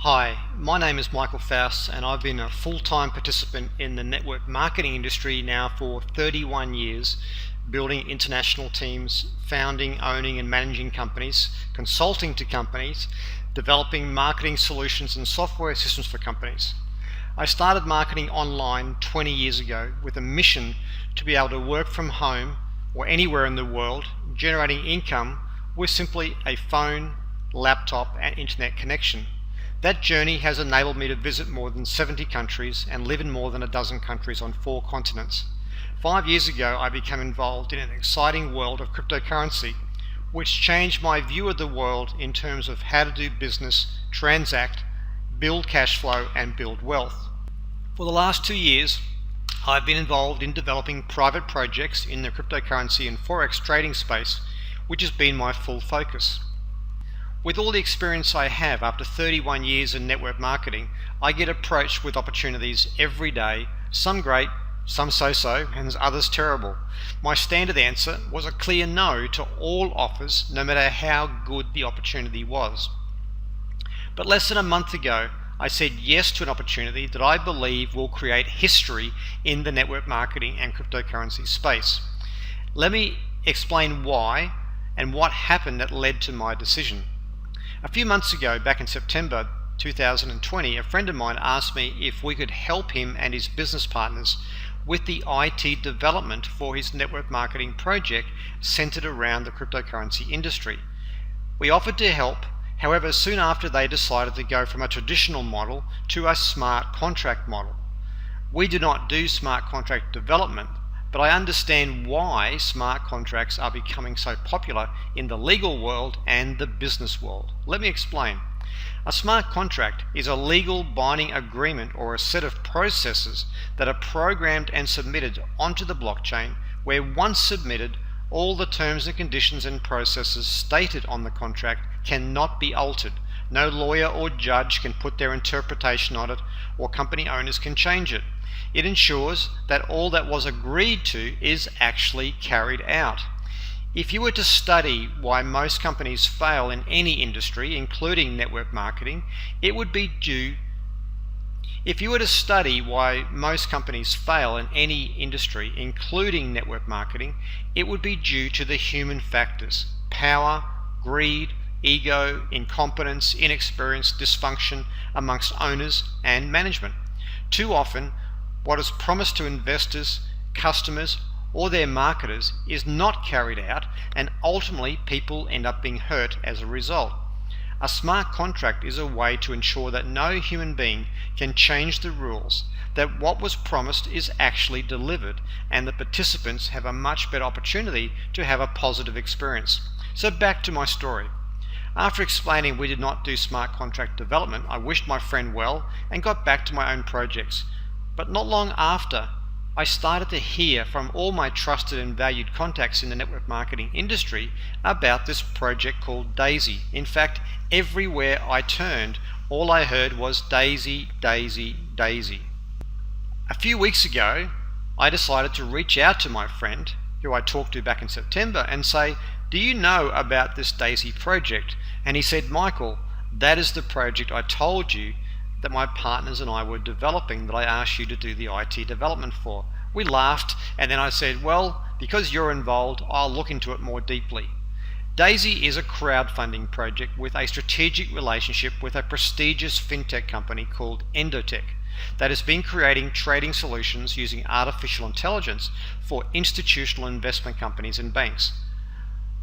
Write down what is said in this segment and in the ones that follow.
Hi, my name is Michael Faust and I've been a full-time participant in the network marketing industry now for 31 years, building international teams, founding, owning and managing companies, consulting to companies, developing marketing solutions and software systems for companies. I started marketing online 20 years ago with a mission to be able to work from home or anywhere in the world, generating income with simply a phone, laptop and internet connection. That journey has enabled me to visit more than 70 countries and live in more than a dozen countries on 4 continents. 5 years ago, I became involved in an exciting world of cryptocurrency, which changed my view of the world in terms of how to do business, transact, build cash flow, and build wealth. For the last 2 years, I've been involved in developing private projects in the cryptocurrency and forex trading space, which has been my full focus. With all the experience I have after 31 years in network marketing, I get approached with opportunities every day, some great, some so-so, and others terrible. My standard answer was a clear no to all offers, no matter how good the opportunity was. But less than a month ago, I said yes to an opportunity that I believe will create history in the network marketing and cryptocurrency space. Let me explain why and what happened that led to my decision. A few months ago, back in September 2020, a friend of mine asked me if we could help him and his business partners with the IT development for his network marketing project centered around the cryptocurrency industry. We offered to help, however, soon after they decided to go from a traditional model to a smart contract model. We do not do smart contract development, but I understand why smart contracts are becoming so popular in the legal world and the business world. Let me explain. A smart contract is a legal binding agreement or a set of processes that are programmed and submitted onto the blockchain, where once submitted, all the terms and conditions and processes stated on the contract cannot be altered. No lawyer or judge can put their interpretation on it, or company owners can change it. It ensures that all that was agreed to is actually carried out. If you were to study why most companies fail in any industry, including network marketing, it would be due to the human factors: power, greed, ego, incompetence, inexperience, dysfunction amongst owners and management. Too often, what is promised to investors, customers, or their marketers is not carried out, and ultimately people end up being hurt as a result. A smart contract is a way to ensure that no human being can change the rules, that what was promised is actually delivered, and the participants have a much better opportunity to have a positive experience. So back to my story. After explaining we did not do smart contract development, I wished my friend well and got back to my own projects. But not long after, I started to hear from all my trusted and valued contacts in the network marketing industry about this project called D.AI.SY. In fact, everywhere I turned, all I heard was D.AI.SY, D.AI.SY, D.AI.SY. A few weeks ago, I decided to reach out to my friend, who I talked to back in September, and say, "Do you know about this D.AI.SY project?" And he said, "Michael, that is the project I told you that my partners and I were developing, that I asked you to do the IT development for." We laughed, and then I said, "Well, because you're involved, I'll look into it more deeply." D.AI.SY is a crowdfunding project with a strategic relationship with a prestigious fintech company called Endotech that has been creating trading solutions using artificial intelligence for institutional investment companies and banks.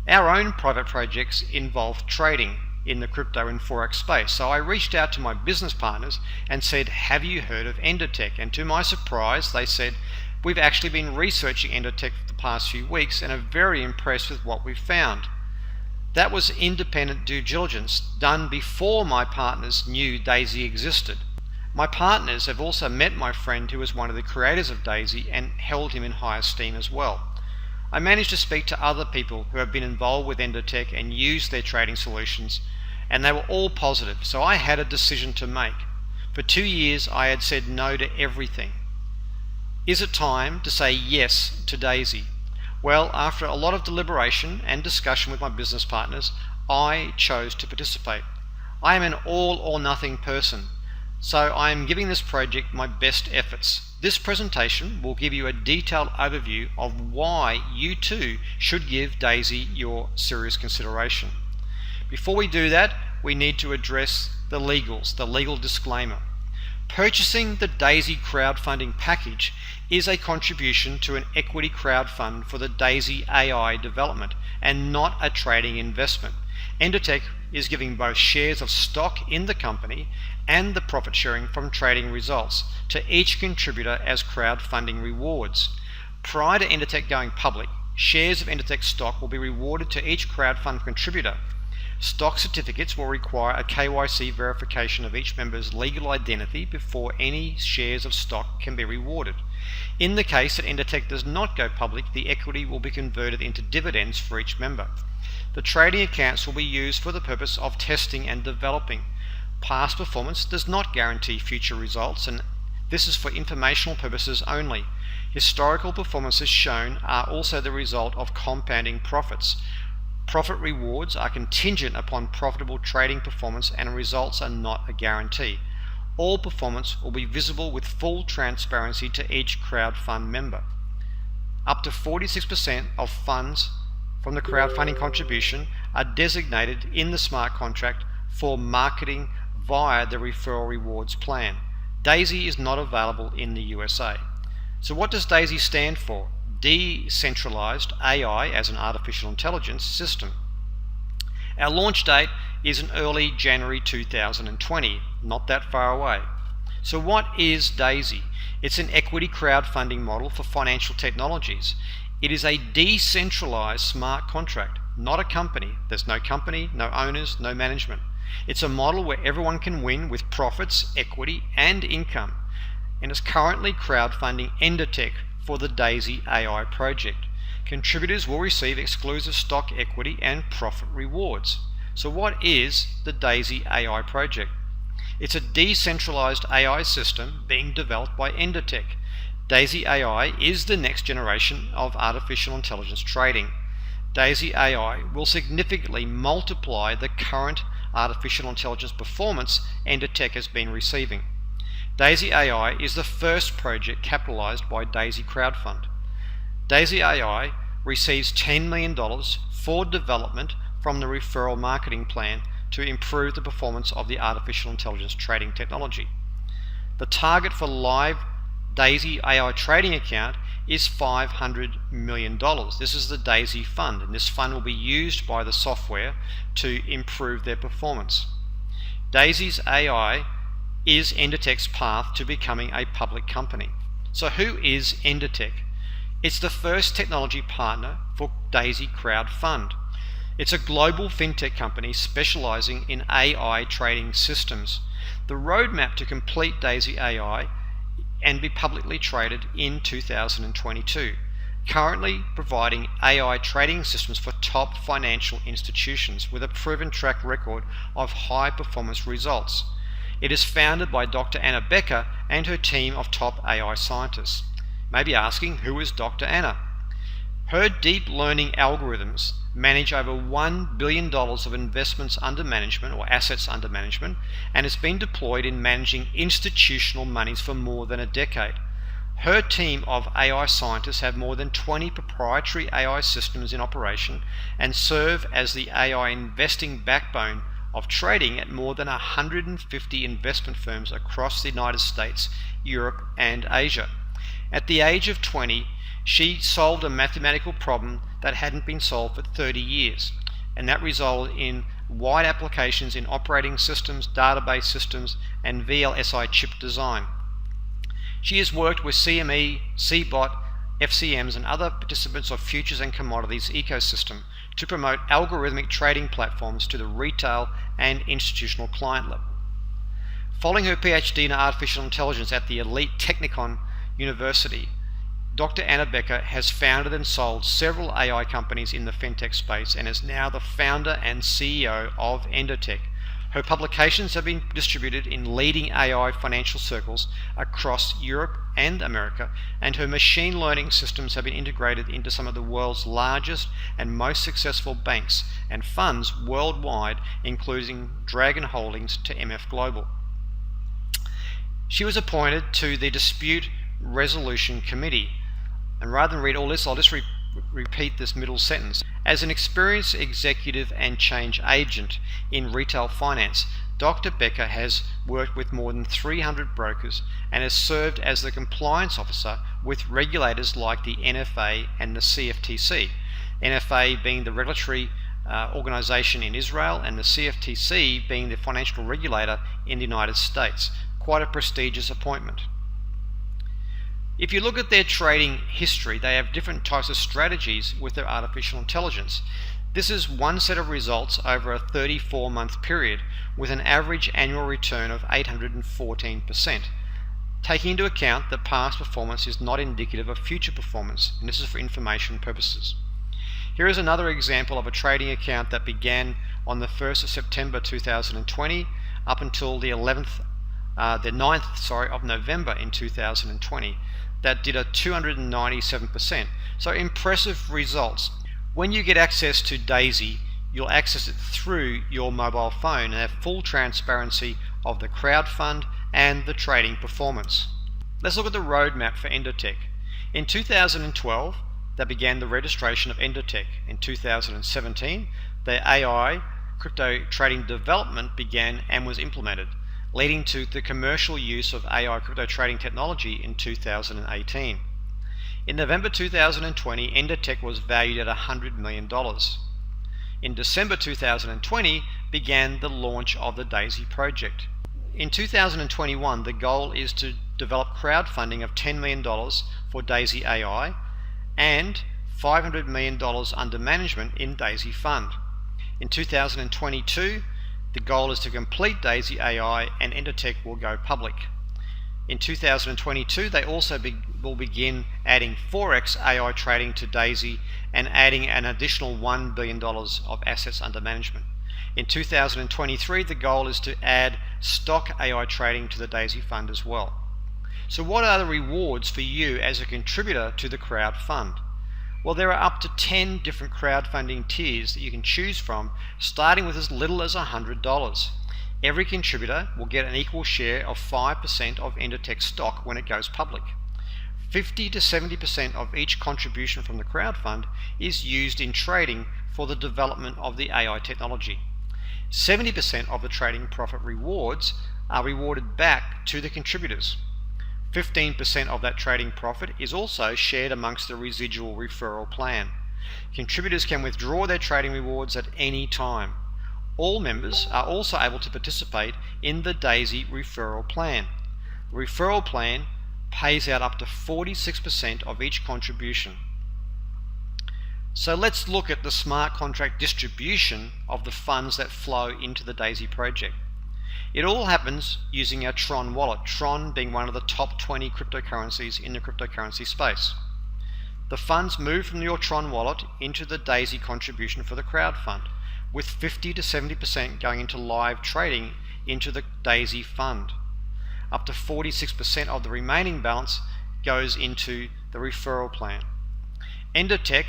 Our own private projects involve trading in the crypto and forex space. So I reached out to my business partners and said, "Have you heard of Endotech?" And to my surprise, they said, "We've actually been researching Endotech for the past few weeks and are very impressed with what we've found." That was independent due diligence done before my partners knew D.AI.SY existed. My partners have also met my friend, who was one of the creators of D.AI.SY, and held him in high esteem as well. I managed to speak to other people who have been involved with Endotech and used their trading solutions, and they were all positive, so I had a decision to make. For 2 years I had said no to everything. Is it time to say yes to D.AI.SY? Well, after a lot of deliberation and discussion with my business partners, I chose to participate. I am an all or nothing person, so I am giving this project my best efforts. This presentation will give you a detailed overview of why you too should give D.AI.SY your serious consideration. Before we do that, we need to address the legals, the legal disclaimer. Purchasing the D.AI.SY crowdfunding package is a contribution to an equity crowdfund for the D.AI.SY AI development and not a trading investment. Endotech is giving both shares of stock in the company and the profit sharing from trading results to each contributor as crowdfunding rewards. Prior to Indotech going public, shares of Endotech stock will be rewarded to each crowdfund contributor. Stock certificates will require a KYC verification of each member's legal identity before any shares of stock can be rewarded. In the case that Indotech does not go public, the equity will be converted into dividends for each member. The trading accounts will be used for the purpose of testing and developing. Past performance does not guarantee future results, and this is for informational purposes only. Historical performances shown are also the result of compounding profits. Profit rewards are contingent upon profitable trading performance, and results are not a guarantee. All performance will be visible with full transparency to each crowdfund member. Up to 46% of funds from the crowdfunding contribution are designated in the smart contract for marketing via the referral rewards plan. D.AI.SY is not available in the USA. So what does D.AI.SY stand for? Decentralized AI as an artificial intelligence system. Our launch date is in early January 2020, not that far away. So what is D.AI.SY? It's an equity crowdfunding model for financial technologies. It is a decentralized smart contract, not a company. There's no company, no owners, no management. It's a model where everyone can win with profits, equity, and income. And it's currently crowdfunding Endotech for the D.AI.SY AI project. Contributors will receive exclusive stock equity and profit rewards. So what is the D.AI.SY AI project? It's a decentralized AI system being developed by Indotech. D.AI.SY AI is the next generation of artificial intelligence trading. D.AI.SY AI will significantly multiply the current artificial intelligence performance Endotech has been receiving. D.AI.SY AI is the first project capitalized by D.AI.SY Crowdfund. D.AI.SY AI receives $10 million for development from the referral marketing plan to improve the performance of the artificial intelligence trading technology. The target for live D.AI.SY AI trading account is $500 million. This is the D.AI.SY fund, and this fund will be used by the software to improve their performance. D.AI.SY's AI is Endotech's path to becoming a public company. So who is Endotech? It's the first technology partner for D.AI.SY Crowdfund. It's a global fintech company specializing in AI trading systems. The roadmap to complete D.AI.SY AI and be publicly traded in 2022, currently providing AI trading systems for top financial institutions with a proven track record of high performance results. It is founded by Dr. Anna Becker and her team of top AI scientists. You may be asking, who is Dr. Anna? Her deep learning algorithms manage over $1 billion of investments under management or assets under management, and has been deployed in managing institutional monies for more than a decade. Her team of AI scientists have more than 20 proprietary AI systems in operation and serve as the AI investing backbone of trading at more than 150 investment firms across the United States, Europe, and Asia. At the age of 20, she solved a mathematical problem that hadn't been solved for 30 years, and that resulted in wide applications in operating systems, database systems, and VLSI chip design. She has worked with CME, CBOT, FCMs, and other participants of futures and commodities ecosystem to promote algorithmic trading platforms to the retail and institutional client level. Following her PhD in artificial intelligence at the elite Technikon University, Dr. Anna Becker has founded and sold several AI companies in the fintech space and is now the founder and CEO of Endotech. Her publications have been distributed in leading AI financial circles across Europe and America, and her machine learning systems have been integrated into some of the world's largest and most successful banks and funds worldwide, including Dragon Holdings to MF Global. She was appointed to the Dispute Resolution Committee, and rather than read all this, I'll just repeat this middle sentence. As an experienced executive and change agent in retail finance, Dr. Becker has worked with more than 300 brokers and has served as the compliance officer with regulators like the NFA and the CFTC. NFA being the regulatory organization in Israel, and the CFTC being the financial regulator in the United States. Quite a prestigious appointment. If you look at their trading history, they have different types of strategies with their artificial intelligence. This is one set of results over a 34-month period with an average annual return of 814%, taking into account that past performance is not indicative of future performance, and this is for information purposes. Here is another example of a trading account that began on the 1st of September 2020 up until the 9th of November in 2020. That did a 297%. So impressive results. When you get access to D.AI.SY, you'll access it through your mobile phone and have full transparency of the crowdfund and the trading performance. Let's look at the roadmap for Indotech. In 2012, they began the registration of Indotech. In 2017, the AI crypto trading development began and was implemented, leading to the commercial use of AI crypto trading technology in 2018. In November 2020, Endotech was valued at $100 million. In December 2020 began the launch of the D.AI.SY project. In 2021, the goal is to develop crowdfunding of $10 million for D.AI.SY AI and $500 million under management in D.AI.SY Fund. In 2022, the goal is to complete D.AI.SY AI and Indotech will go public. In 2022, they also will begin adding Forex AI trading to D.AI.SY and adding an additional $1 billion of assets under management. In 2023, the goal is to add stock AI trading to the D.AI.SY fund as well. So what are the rewards for you as a contributor to the crowd fund? Well, there are up to 10 different crowdfunding tiers that you can choose from, starting with as little as $100. Every contributor will get an equal share of 5% of Endotech stock when it goes public. 50 to 70% of each contribution from the crowdfund is used in trading for the development of the AI technology. 70% of the trading profit rewards are rewarded back to the contributors. 15% of that trading profit is also shared amongst the Residual referral plan. Contributors can withdraw their trading rewards at any time. All members are also able to participate in the D.AI.SY referral plan. The referral plan pays out up to 46% of each contribution. So let's look at the smart contract distribution of the funds that flow into the D.AI.SY project. It all happens using our Tron wallet, Tron being one of the top 20 cryptocurrencies in the cryptocurrency space. The funds move from your Tron wallet into the D.AI.SY contribution for the crowd fund, with 50 to 70% going into live trading into the D.AI.SY fund. Up to 46% of the remaining balance goes into the referral plan. Endotech,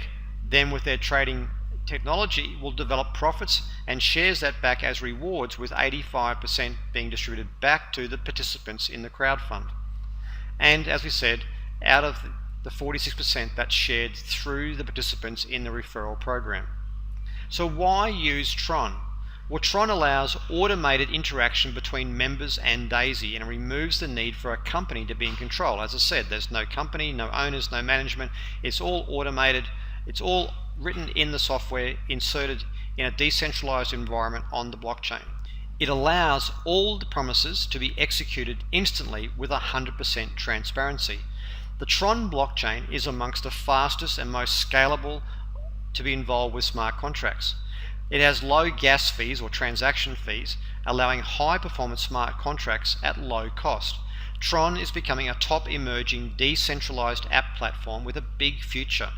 then with their trading technology, will develop profits and shares that back as rewards, with 85% being distributed back to the participants in the crowd fund. And as we said, out of the 46% that's shared through the participants in the referral program. So why use Tron? Well, Tron allows automated interaction between members and D.AI.SY and removes the need for a company to be in control. As I said, there's no company, no owners, no management. It's all automated. It's all written in the software, inserted in a decentralized environment on the blockchain. It allows all the promises to be executed instantly with 100% transparency. The Tron blockchain is amongst the fastest and most scalable to be involved with smart contracts. It has low gas fees or transaction fees, allowing high performance smart contracts at low cost. Tron is becoming a top emerging decentralized app platform with a big future.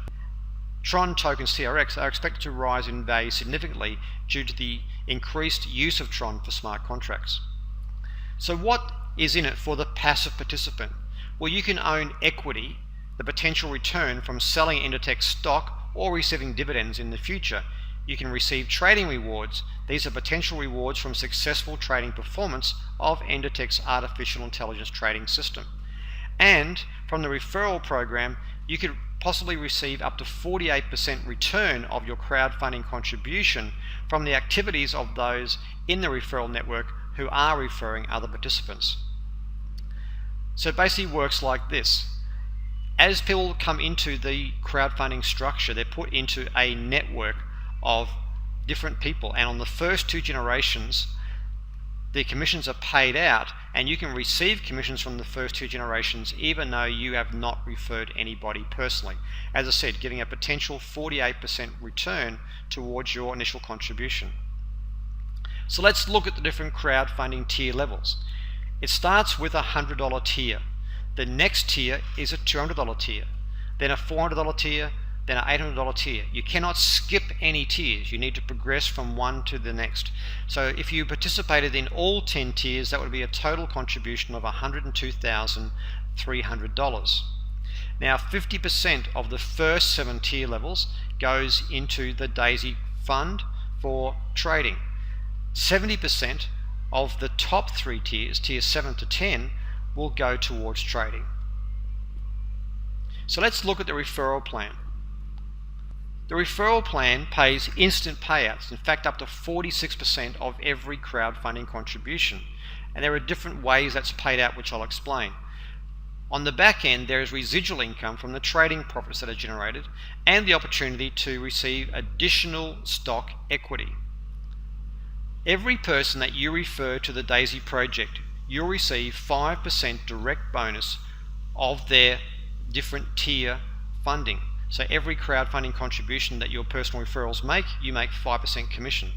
Tron tokens TRX are expected to rise in value significantly due to the increased use of Tron for smart contracts. So what is in it for the passive participant? Well, you can own equity, the potential return from selling Endotech stock or receiving dividends in the future. You can receive trading rewards. These are potential rewards from successful trading performance of Endotech's artificial intelligence trading system. And from the referral program, you could possibly receive up to 48% return of your crowdfunding contribution from the activities of those in the referral network who are referring other participants. So it basically works like this. As people come into the crowdfunding structure, they're put into a network of different people, and on the first 2 generations, the commissions are paid out, and you can receive commissions from the first 2 generations even though you have not referred anybody personally. As I said, giving a potential 48% return towards your initial contribution. So let's look at the different crowdfunding tier levels. It starts with a $100 tier. The next tier is a $200 tier, then a $400 tier, then an $800 tier. You cannot skip any tiers. You need to progress from one to the next. So if you participated in all 10 tiers, that would be a total contribution of $102,300. Now 50% of the first 7 tier levels goes into the D.AI.SY fund for trading. 70% of the top 3 tiers, tiers 7 to 10, will go towards trading. So let's look at the referral plan. The referral plan pays instant payouts, in fact up to 46% of every crowdfunding contribution. And there are different ways that's paid out, which I'll explain. On the back end, there is residual income from the trading profits that are generated and the opportunity to receive additional stock equity. Every person that you refer to the D.AI.SY project, you'll receive 5% direct bonus of their different tier funding. So every crowdfunding contribution that your personal referrals make, you make 5% commission.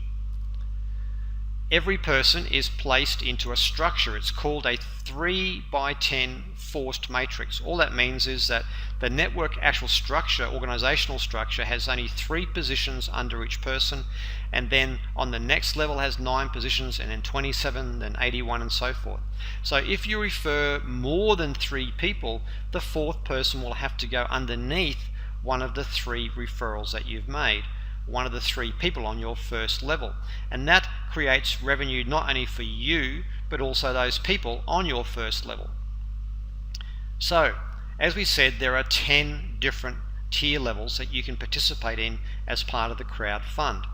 Every person is placed into a structure. It's called a 3x10 forced matrix. All that means is that the network actual structure, organizational structure, has only 3 positions under each person, and then on the next level has 9 positions, and then 27, then 81, and so forth. So if you refer more than 3 people, the 4th person will have to go underneath one of the 3 referrals that you've made, one of the 3 people on your first level, and that creates revenue not only for you but also those people on your first level. So as we said, there are 10 different tier levels that you can participate in as part of the crowd fund.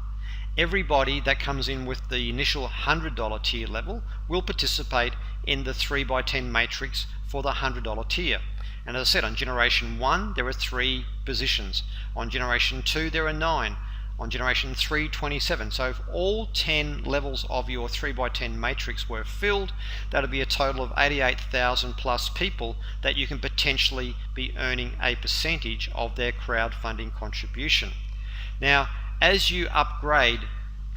Everybody that comes in with the initial $100 tier level will participate in the 3x10 matrix for the $100 tier. And as I said, on generation 1 there are 3 positions, on generation 2 there are 9, on generation 3, 27. So if all 10 levels of your 3x10 matrix were filled, that would be a total of 88,000 plus people that you can potentially be earning a percentage of their crowdfunding contribution. Now, as you upgrade,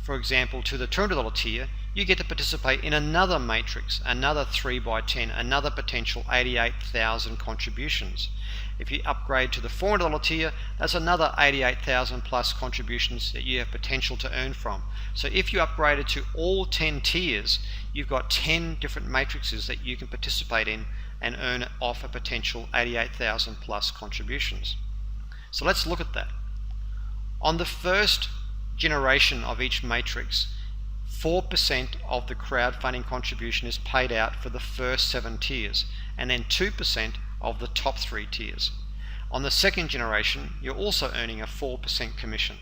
for example, to the $200 tier, you get to participate in another matrix, another 3x10, another potential 88,000 contributions. If you upgrade to the $400 tier, that's another 88,000 plus contributions that you have potential to earn from. So if you upgraded to all 10 tiers, you've got 10 different matrices that you can participate in and earn off a potential 88,000 plus contributions. So let's look at that. On the first generation of each matrix, 4% of the crowdfunding contribution is paid out for the first 7 tiers, and then 2% of the top 3 tiers. On the second generation, you're also earning a 4% commission.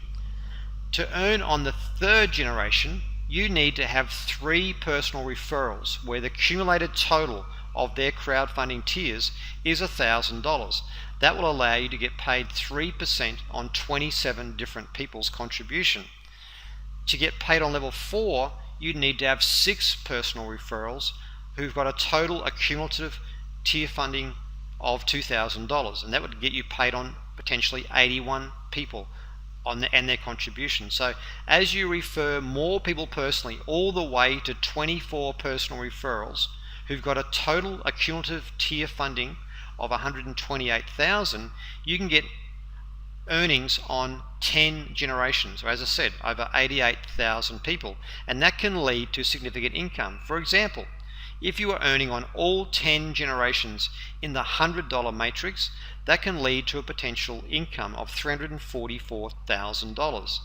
To earn on the third generation, you need to have 3 personal referrals where the cumulated total of their crowdfunding tiers is $1,000. That will allow you to get paid 3% on 27 different people's contribution. To get paid on level 4, you need to have 6 personal referrals who've got a total accumulative tier funding of $2,000, and that would get you paid on potentially 81 people and their contribution. So as you refer more people personally, all the way to 24 personal referrals who've got a total accumulative tier funding of 128,000, you can get earnings on 10 generations, or as I said, over 88,000 people, and that can lead to significant income. For example, if you are earning on all 10 generations in the $100 matrix, that can lead to a potential income of $344,000.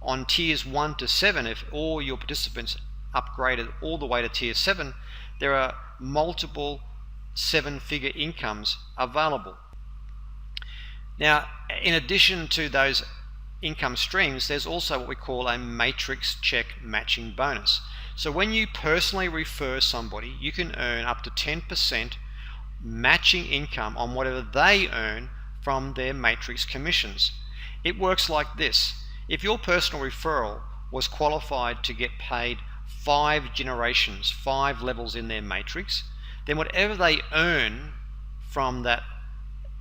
On tiers 1 to 7, if all your participants upgraded all the way to tier 7, there are multiple 7-figure incomes available. Now, in addition to those income streams, there's also what we call a matrix check matching bonus. So when you personally refer somebody, you can earn up to 10% matching income on whatever they earn from their matrix commissions. It works like this. If your personal referral was qualified to get paid 5 generations, 5 levels in their matrix, then whatever they earn from that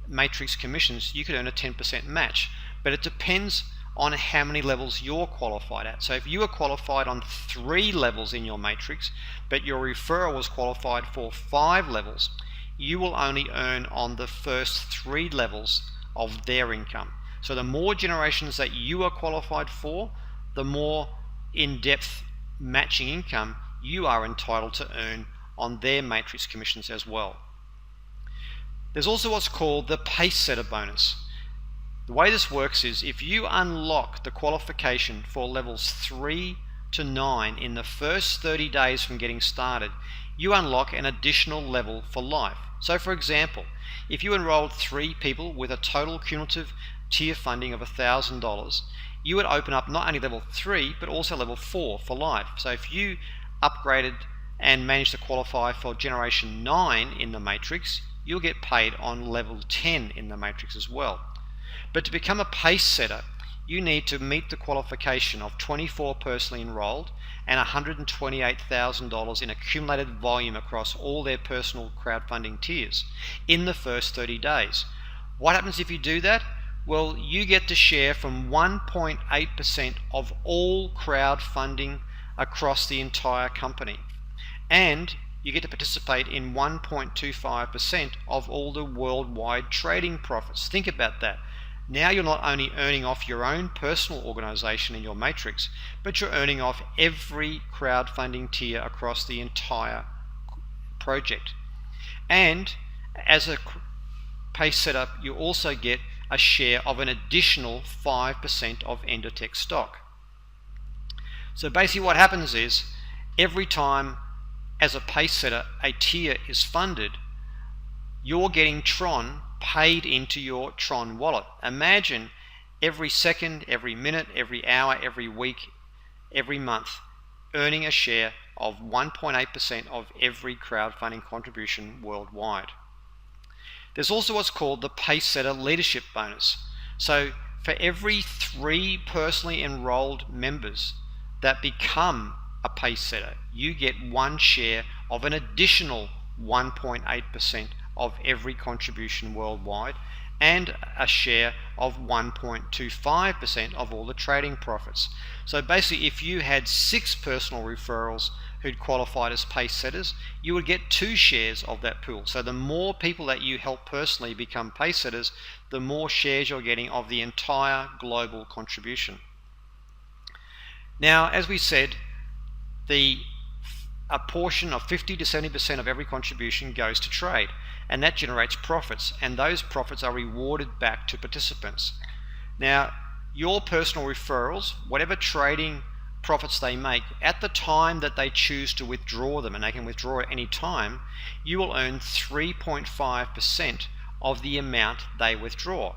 matrix commissions, you could earn a 10% match, but it depends on how many levels you're qualified at. So if you are qualified on 3 levels in your matrix, but your referral was qualified for 5 levels, you will only earn on the first 3 levels of their income. So the more generations that you are qualified for, the more in-depth matching income you are entitled to earn on their matrix commissions as well. There's also what's called the Pacesetter Bonus. The way this works is if you unlock the qualification for levels 3 to 9 in the first 30 days from getting started, you unlock an additional level for life. So for example, if you enrolled 3 people with a total cumulative tier funding of $1,000, you would open up not only level 3 but also level 4 for life. So if you upgraded and managed to qualify for generation 9 in the matrix, you'll get paid on level 10 in the matrix as well. But to become a pace setter, you need to meet the qualification of 24 personally enrolled and $128,000 in accumulated volume across all their personal crowdfunding tiers in the first 30 days. What happens if you do that? Well, you get to share from 1.8% of all crowdfunding across the entire company. And you get to participate in 1.25% of all the worldwide trading profits. Think about that. Now you're not only earning off your own personal organization in your matrix, but you're earning off every crowdfunding tier across the entire project. And as a pace setup, you also get a share of an additional 5% of Endotech stock. So basically what happens is every time as a pace setter a tier is funded, you're getting Tron paid into your Tron wallet. Imagine every second, every minute, every hour, every week, every month earning a share of 1.8% of every crowdfunding contribution worldwide. There's also what's called the Pacesetter Leadership Bonus. So for every 3 personally enrolled members that become a pace setter, you get 1 share of an additional 1.8% of every contribution worldwide and a share of 1.25% of all the trading profits. So basically if you had 6 personal referrals who'd qualified as pace setters, you would get 2 shares of that pool. So the more people that you help personally become pace setters, the more shares you're getting of the entire global contribution. Now, as we said, a portion of 50 to 70% of every contribution goes to trade, and that generates profits, and those profits are rewarded back to participants. Now, your personal referrals, whatever trading profits they make, at the time that they choose to withdraw them, and they can withdraw at any time, you will earn 3.5% of the amount they withdraw.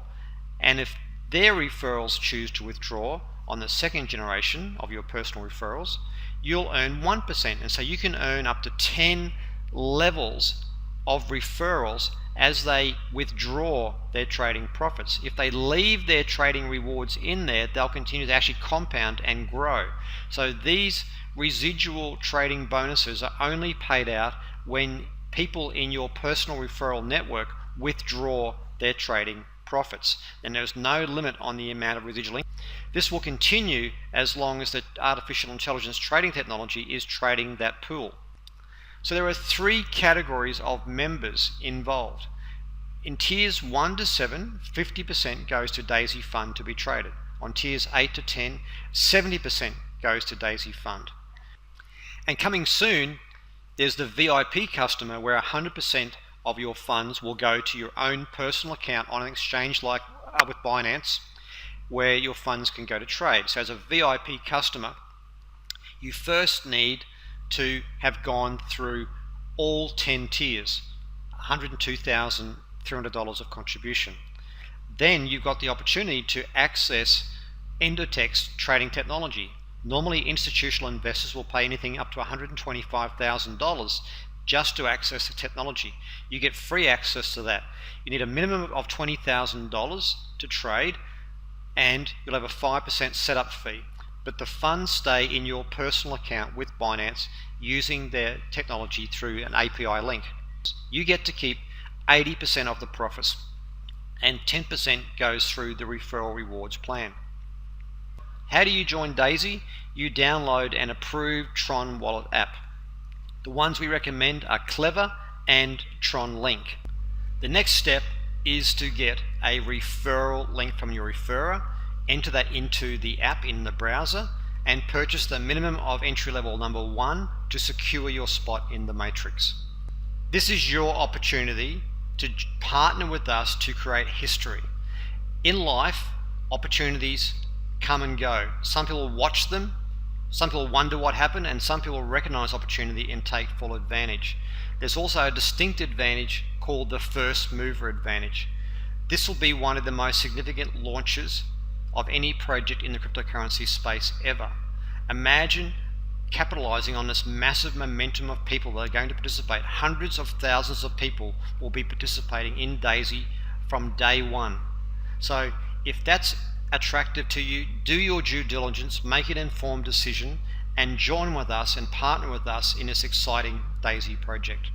And if their referrals choose to withdraw on the second generation of your personal referrals, you'll earn 1%. And so you can earn up to 10 levels of referrals as they withdraw their trading profits. If they leave their trading rewards in there, they'll continue to actually compound and grow. So these residual trading bonuses are only paid out when people in your personal referral network withdraw their trading profits. And there's no limit on the amount of residual income. This will continue as long as the artificial intelligence trading technology is trading that pool. So there are 3 categories of members involved. In tiers 1 to 7, 50% goes to DAISY Fund to be traded. On tiers 8 to 10, 70% goes to DAISY Fund. And coming soon, there's the VIP customer where 100% of your funds will go to your own personal account on an exchange like with Binance, where your funds can go to trade. So as a VIP customer, you first need to have gone through all 10 tiers, $102,300 of contribution. Then you've got the opportunity to access Endotech's trading technology. Normally institutional investors will pay anything up to $125,000 just to access the technology. You get free access to that. You need a minimum of $20,000 to trade, and you'll have a 5% setup fee. But the funds stay in your personal account with Binance using their technology through an API link. You get to keep 80% of the profits, and 10% goes through the referral rewards plan. How do you join DAISY? You download an approved Tron wallet app. The ones we recommend are Clever and Tron Link. The next step is to get a referral link from your referrer, enter that into the app in the browser, and purchase the minimum of entry level number 1 to secure your spot in the matrix. This is your opportunity to partner with us to create history. In life, opportunities come and go. Some people watch them, some people wonder what happened, and some people recognize opportunity and take full advantage. There's also a distinct advantage called the first mover advantage. This will be one of the most significant launches of any project in the cryptocurrency space ever. Imagine capitalizing on this massive momentum of people that are going to participate. Hundreds of thousands of people will be participating in DAISY from day one. So if that's attractive to you, do your due diligence, make an informed decision, and join with us and partner with us in this exciting DAISY project.